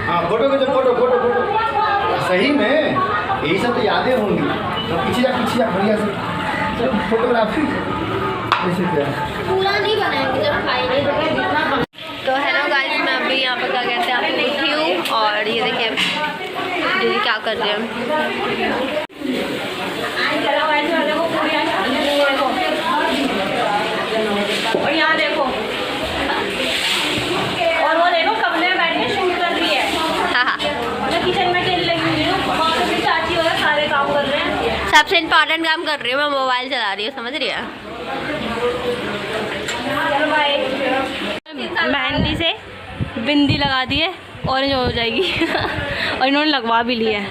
हाँ फोटो खींचो, photo photo photo. सही में यही सब तो यादें होंगी। तो पीछे जा बढ़िया से फोटोग्राफी ऐसे क्या पूरा नहीं बनाएंगे जब खाएंगे। तो हेलो गाइस, मैं अभी यहाँ पर क्या कहते हैं आपको उठी हूँ और ये देखिए दीदी क्या कर रहे हैं। और यहाँ देखो, और वो देखो कमरे में बैठ के शूट कर रही है। हाँ, मैं किचन में अकेली लगी हुई हूँ, वहाँ पे भी चाची वगैरह सारे काम कर रहे हैं। सबसे इम्पोर्टेंट काम कर रही हूँ मैं, मोबाइल चला रही हूँ, समझ रही है। चलो बाय। मेहंदी से बिंदी लगा दी है, ऑरेंज हो जाएगी और इन्होंने लगवा भी लिया है।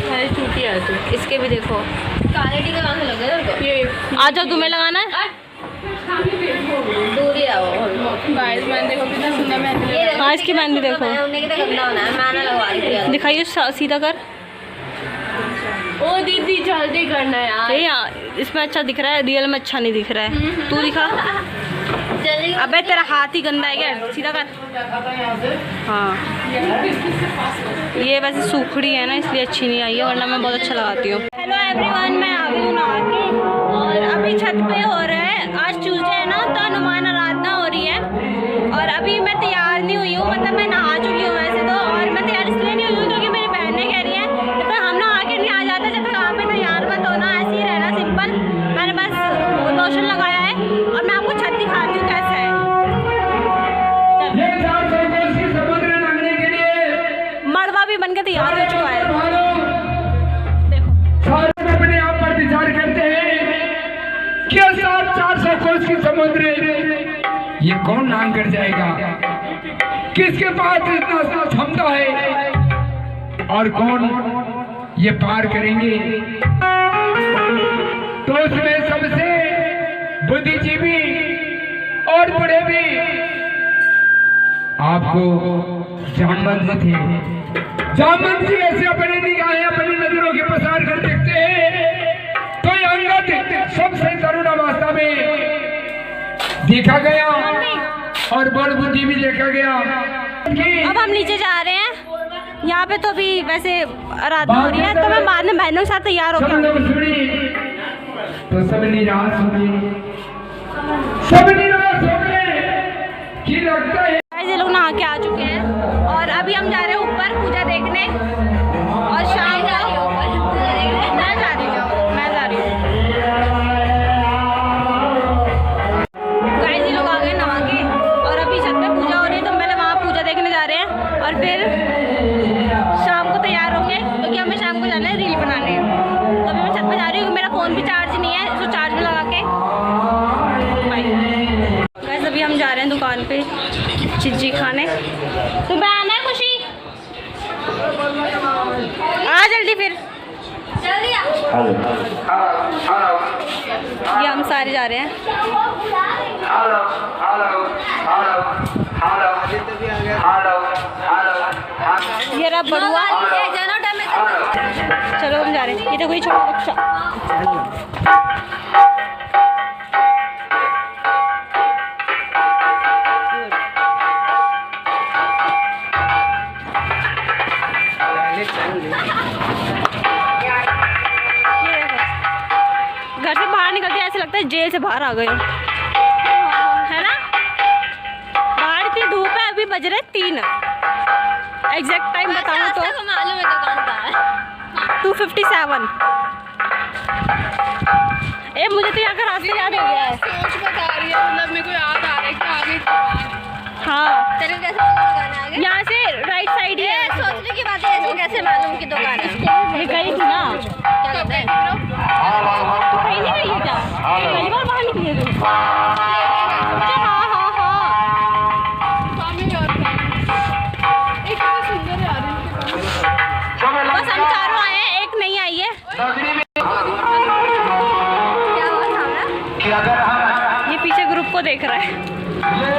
अरे टूटी है तो इसके भी देखो काले टीके कहाँ से लगे तेरे को। आ जाओ, तुम्हें लगाना है। दूर ही रहो। गाइस मैंने देखो कितना सुंदर मेहंदी। हाँ इसकी मेहंदी देखो, उन्हें कितना गंदा होना है, मैंने लगवा दी। दिखाइए सीधा कर। ओ दीदी जल्दी करना यार। यार इसमें अच्छा दिख रहा है, रियल में अच्छा नहीं दिख रहा है। तू दिखा। जल्दी। अबे तेरा हाथ ही गंदा है क्या, सीधा कर। हाँ ये वैसे सूखड़ी है ना, इसलिए अच्छी नहीं आई है, वरना मैं बहुत अच्छा लगाती हूँ। हेलो एवरीवन, मैं आ गई हूँ नहा के और अभी छत पे हो रहा है। आज ट्यूसडे है ना, तो हनुमान आराधना हो रही है और अभी मैं तैयार नहीं हुई हूँ, मतलब मैं नहा चुकी हूँ वैसे तो। और मैं तैयार इसलिए नहीं हुई हूँ क्योंकि मेरी बहनें कह रही है जब तक हम नहा के नहीं आ जाते जब तक आप पे तैयार मत होना, ऐसे ही रहना सिंपल। मैंने बस लोशन लगाया है और मैं आपको छत दिखाती हूँ कैसा है। मड़वा भी बनके तैयार हो चुका है, देखो। अपने आप पर विचार करते हैं कि 400 कोस की समुद्र ये कौन नाम कर जाएगा, किसके पास इतना क्षमता है और कौन ये पार करेंगे। तो उसमें सबसे बुद्धिजीवी और बड़े भी आपको जामवंत थे। जामवंत जी ऐसे अपने निगाहें अपनी नजरों के पसार कर देखते हैं तो ये अंगद सबसे तरुण अवस्था में देखा गया और बड़ बुद्धि भी देखा गया। अब हम नीचे जा रहे हैं, यहाँ पे तो अभी वैसे आराधना हो रही है, तो मैं बाद में बहनों के साथ तैयार हो गया। तो सब निराश हो गए, सब निराश हो गए कि लगता है ये लोग नहा के आ चुके हैं और अभी हम जा रहे हैं ऊपर पूजा देखने। और शाम को मैं जा रही हूँ गाइस, ये लोग आ गए नहा के और अभी छत पे पूजा हो रही है, तो पहले वहाँ पूजा देखने जा रहे हैं और फिर शाम को तैयार होंगे क्योंकि हमें शाम को जाना है रील बनाने। तो अभी मैं छत पे जा रही हूँ, मेरा फ़ोन भी चार्ज नहीं है, इसको चार्ज में लगा के गाइस अभी हम जा रहे हैं दुकान पे चिज्जी खाने। तो मैं आना है खुशी, आ जल्दी फिर जल्दी आ। ये हम सारे जा रहे हैं। ये रहा बड़ुआ, चलो हम जा रहे हैं। ये देखो ये छोटा बच्चा। घर से बाहर निकलते ऐसे लगता है जेल से बाहर आ गए, है ना। बाहर इतनी धूप है, अभी बज रहे 3। एग्जैक्ट टाइम बताऊँ तो मालूम है दुकान कहाँ है। 2:57। मुझे तो यहाँ का रास्ता याद हो गया है। सोच बता रही है, मतलब मेरे को याद आ रहा है कि आगे हाँ तेरे को कैसे मालूम दुकान है आगे? यहाँ से राइट साइड ही है। सोचने की बात है, इसको कैसे मालूम की दुकान है? ये गई थी ना, क्या कहते हैं? कहीं नहीं गई है क्या? पहली बार बाहर निकली है तुम? अच्छा हाँ हाँ हाँ। बस हम चारों आए हैं, एक नहीं आई है। क्या हुआ सामने? ये पीछे ग्रुप को देख रहा है।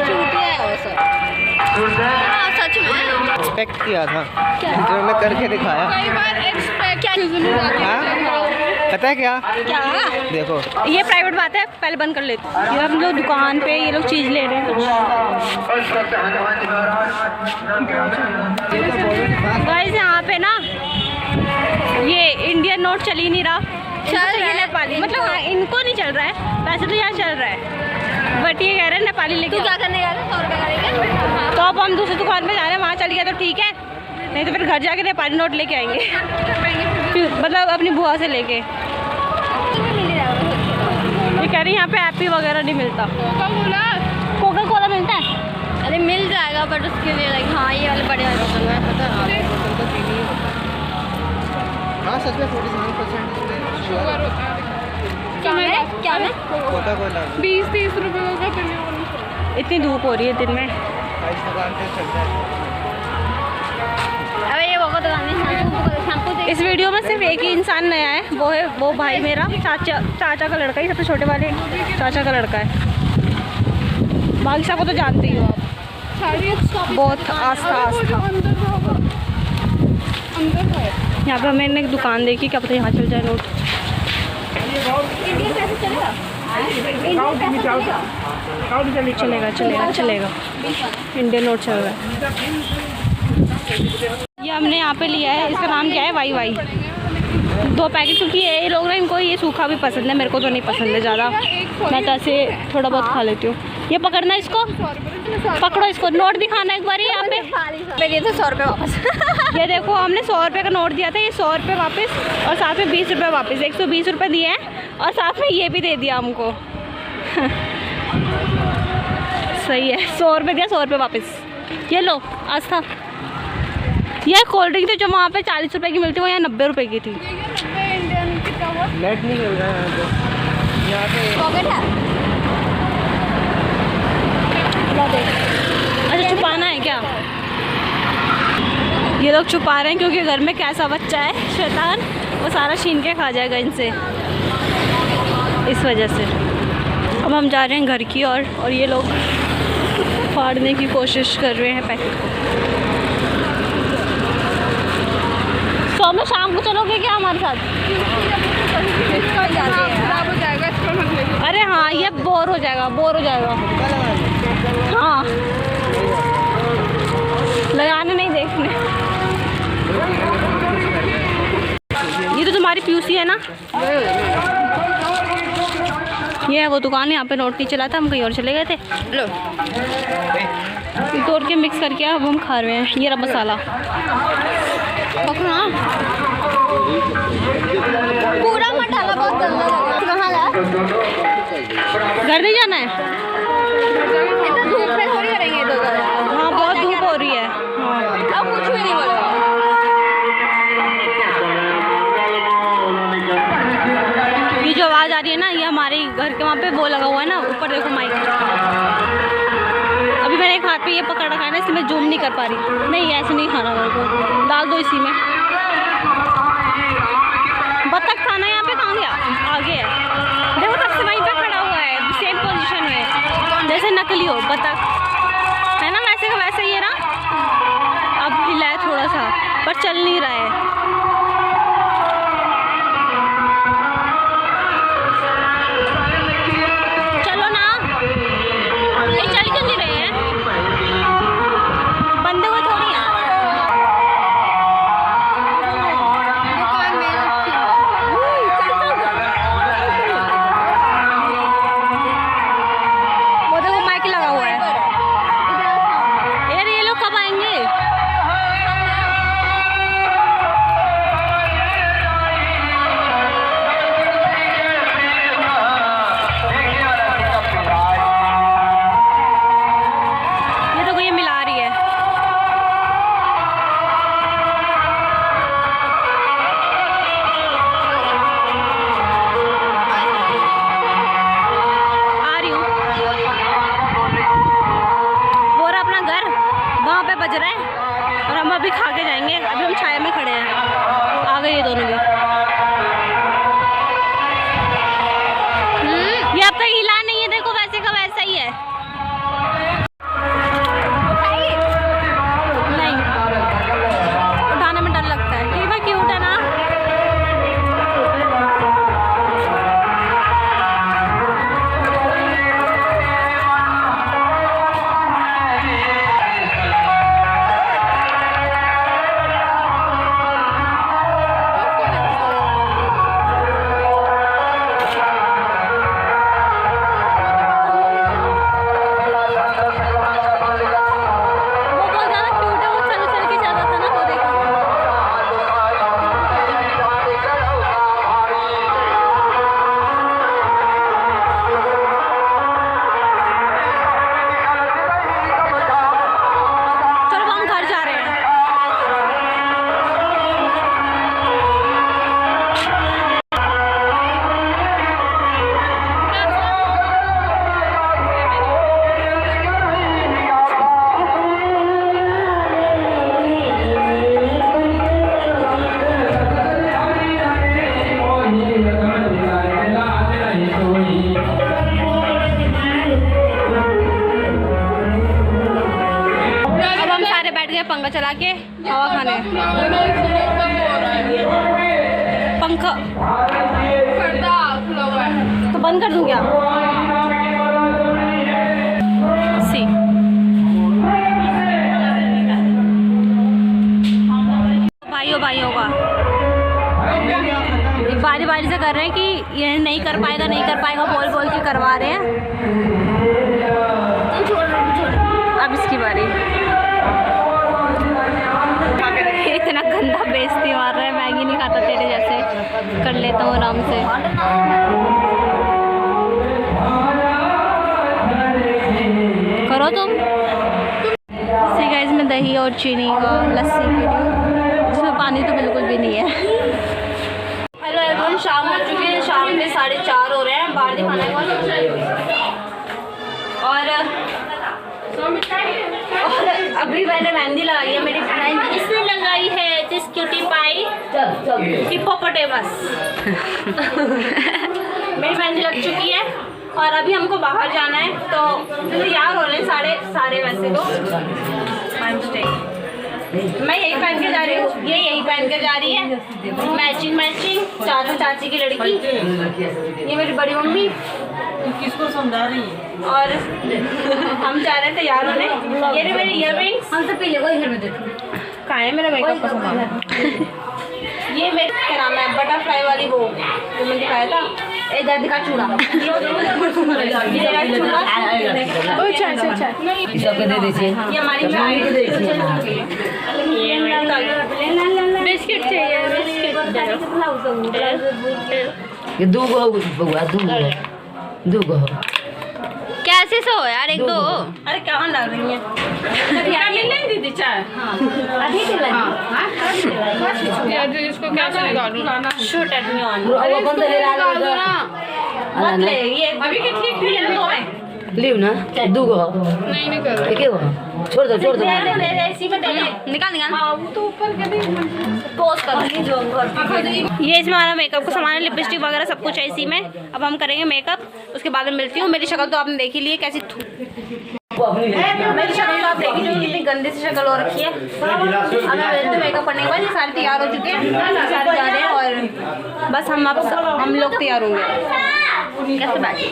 चूतिया है वो सब। हाँ सच में। एक्सपेक्ट किया था, इन्होंने करके दिखाया। कई बार एक्सपेक्ट क्या पता है क्या? क्या? देखो ये प्राइवेट बात है, पहले बंद कर लेते हैं। ये हम लोग दुकान पे ये लोग चीज़ ले रहे हैं कुछ। इंडियन नोट चल ही नहीं रहा, चल रहा है नेपाली, मतलब हाँ इनको नहीं चल रहा है, वैसे तो यहाँ चल रहा है, बट ये कह रहे हैं नेपाली लेके। तू क्या करने जा रहा है? 100 रुपये करेंगे। तो अब हम दूसरी दुकान पे जा रहे हैं, वहाँ चल गया तो ठीक है, नहीं तो फिर घर जाके नेपाली नोट लेके आएंगे। मतलब अपनी बुआ से लेके। ये कह रही यहाँ पे एप्पी वगैरह नहीं मिलता। कोका कोला मिलता है? अरे मिल जाएगा बट उसके लिए लाइक हाँ ये वाले बड़े वाले बोतल में पता है। हाँ सच में 47% शुगर होता है। क्या है? क्या है? कोका कोला 20-30 रुपए का पिले। इतनी धूप हो रही है दिन में। 22 दुकान पे चल जाए। अबे ये वो दुकान में शैम्पू इस वीडियो में सिर्फ एक ही इंसान नया है, वो है वो भाई मेरा चाचा का लड़का ही, सबसे छोटे वाले चाचा का लड़का है। बाकी सबको तो जानते ही हो आप, बहुत आस्था आस्था। यहाँ पे हमने एक दुकान देखी, क्या पता यहाँ चल जाए नोट। चलेगा चलेगा चलेगा, इंडियन नोट चल रहा है। ये हमने यहाँ पे लिया है, इसका नाम क्या है? Y Y. 2 पैकेट, क्योंकि ये लोग ना इनको ये सूखा भी पसंद है, मेरे को तो नहीं पसंद है ज़्यादा, मैं तो ऐसे थोड़ा बहुत खा लेती हूँ। ये पकड़ना इसको, पकड़ो इसको, नोट दिखाना एक बार यहाँ पे। ये तो 100 रुपये वापस। ये देखो हमने 100 रुपये का नोट दिया था, ये 100 रुपये वापस और साथ में 20 रुपये वापस, 120 रुपये दिए हैं और साथ में ये भी दे दिया हमको। सही है, 100 रुपये दिया, 100 रुपये वापस। ये लो आस्था। यह कोल्ड ड्रिंक थी जो वहाँ पे 40 रुपये की मिलती है, वो यहाँ 90 रुपये की थी। नेट नहीं मिल रहा है यहाँ पे। पॉकेट है? अच्छा छुपाना है क्या? ये लोग छुपा रहे हैं क्योंकि घर में कैसा बच्चा है शैतान, वो सारा छीन के खा जाएगा इनसे, इस वजह से। अब हम जा रहे हैं घर की और ये लोग फाड़ने की कोशिश कर रहे हैं पैकेट को। तो में शाम को चलोगे क्या हमारे साथ? अरे हाँ ये बोर हो जाएगा, बोर हो जाएगा। हाँ लगाने नहीं, देखने। ये तो तुम्हारी प्यूसी है ना? ये है वो दुकान, यहाँ पे नोट नहीं चला था, हम कहीं और चले गए थे। लो तोड़ के मिक्स करके अब हम खा रहे हैं। ये रहा मसाला, पकड़ा पूरा मसाला बहुत गंदा लगा। कहाँ गया? घर नहीं जाना है? इतना धूप में थोड़ी करेंगे तो। हाँ बहुत धूप हो रही है। हाँ अब कुछ भी नहीं बोला। ये जो आवाज़ आ रही है ना, ये हमारे घर के वहाँ पे वो लगा हुआ है ना, ऊपर देखो माइक। अभी मैंने एक हाथ पे ये पकड़ रखा है ना, इसलिए मैं जूम नहीं कर पा रही। नहीं ऐसे नहीं खाना, मेरे को डाल दो इसी में। बत्तख खाना यहाँ पे कहाँ गया? आगे है देखो, तब से वहीं पे खड़ा हुआ है, सेम पोजीशन में, जैसे नकली हो बत्तख है ना, वैसे का वैसे ही है ना। अब हिला है थोड़ा सा पर चल नहीं रहा है। चलो ना, ये चल क्यों नहीं रहे हैं? बंदे हुए थोड़ी हैं। वो देखो माइक लगा हुआ है। यार ये लोग कब आएंगे? ये देखो ये मिला रही है। आ रही हूँ। वो रहा अपना घर, वहाँ पे बज रहा है और हम अभी खा के जाएंगे। अभी हम छाया में खड़े हैं, आ गए ये दोनों भी। ये अब तक हिला नहीं है, देखो वैसे का वैसा ही है। नहीं उठाने में डर लगता है, ठीक है क्यूट है ना। के हवा खाने। पंखा तो बंद कर दूँ क्या? सी भाइयों का बारी बारी से कर रहे हैं कि ये नहीं कर पाएगा बोल के करवा रहे हैं। अब इसकी बारी। इतना गंदा बेइज्जती मार रहा है, मैगी नहीं खाता तेरे जैसे, कर लेता हूँ आराम से। करो तुम। सी गाइस में दही और चीनी का लस्सी पी रही हूँ, जिसमें पानी तो बिल्कुल भी नहीं है। हेलो एवरीवन, शाम हो चुकी है, शाम में 4:30 हो रहे हैं। बाहर दिखाने का और अभी मैंने मेहंदी लगाई है। मेरी फ्रेंड इसने लगाई है दिस क्यूटी पाई हिप्पोपोटेमस। मेरी मेहंदी लग चुकी है और अभी हमको बाहर जाना है, तो तैयार हो रहे हैं सारे वैसे तो। मैं यही पहन के जा रही हूँ, ये यही पहन के जा रही है, मैचिंग चाचू चाची की लड़की, ये मेरी बड़ी मम्मी। किसको समझा रही है? और हम जा रहे हैं तैयार होने। ये रही मेरी इयररिंग्स। हम तो पीले को घर में देखो कहाँ है मेरा मेकअप का सामान। ये मेरे क्या नाम है, बटरफ्लाई वाली वो जो मैंने दिखाया था, इधर दिखा चूड़ा। ये हमारी बिस्किट चाहिए, दूगो कैसे सो यार, एक दो। अरे क्या लग रही है दीदी चाय इसको कैसे निकालूं? Shoot at me on. मत ले ये अभी कितनी ले लो मैं लियो ना दूगो नहीं कर एक हो छोड़ दो ले इसी में दे निकाल हाँ वो तो ऊपर के भी पोस्ट कर दी जो घर। ये इसमें हमारा मेकअप का सामान है, लिपस्टिक वगैरह सब कुछ है इसी में। अब हम करेंगे मेकअप, उसके बाद में मिलती हूँ। मेरी शक्ल तो आपने देख ही ली है कैसी मेरी शक्ल तो आप देखी जो कितनी गंदी सी शक्ल हो रखी है। अब मैं मेकअप करने के बाद ये सारे तैयार हो चुके हैं, सारे जा रहे हैं और बस हम लोग तैयार होंगे। कैसे बैठे